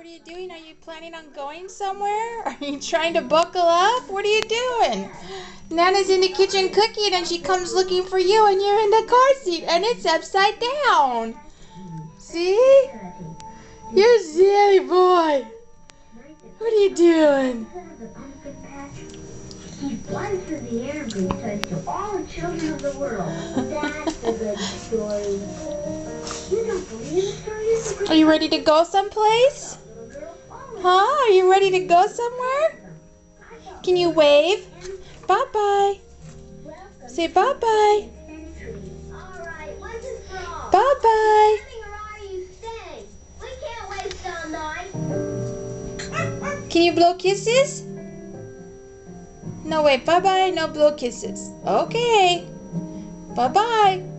What are you doing? Are you planning on going somewhere? Are you trying to buckle up? What are you doing? Nana's in the kitchen cooking and she comes looking for you and you're in the car seat and it's upside down. See? You're a silly boy. What are you doing? He flies through the air and brings toys to all the children of the world. That's a good story. You don't believe the story is a good. Are you ready to go someplace? Huh? Are you ready to go somewhere? Can you wave? Bye-bye. Say bye-bye. Bye-bye. Can you blow kisses? No, wait. Bye-bye. No blow kisses. Okay. Bye-bye.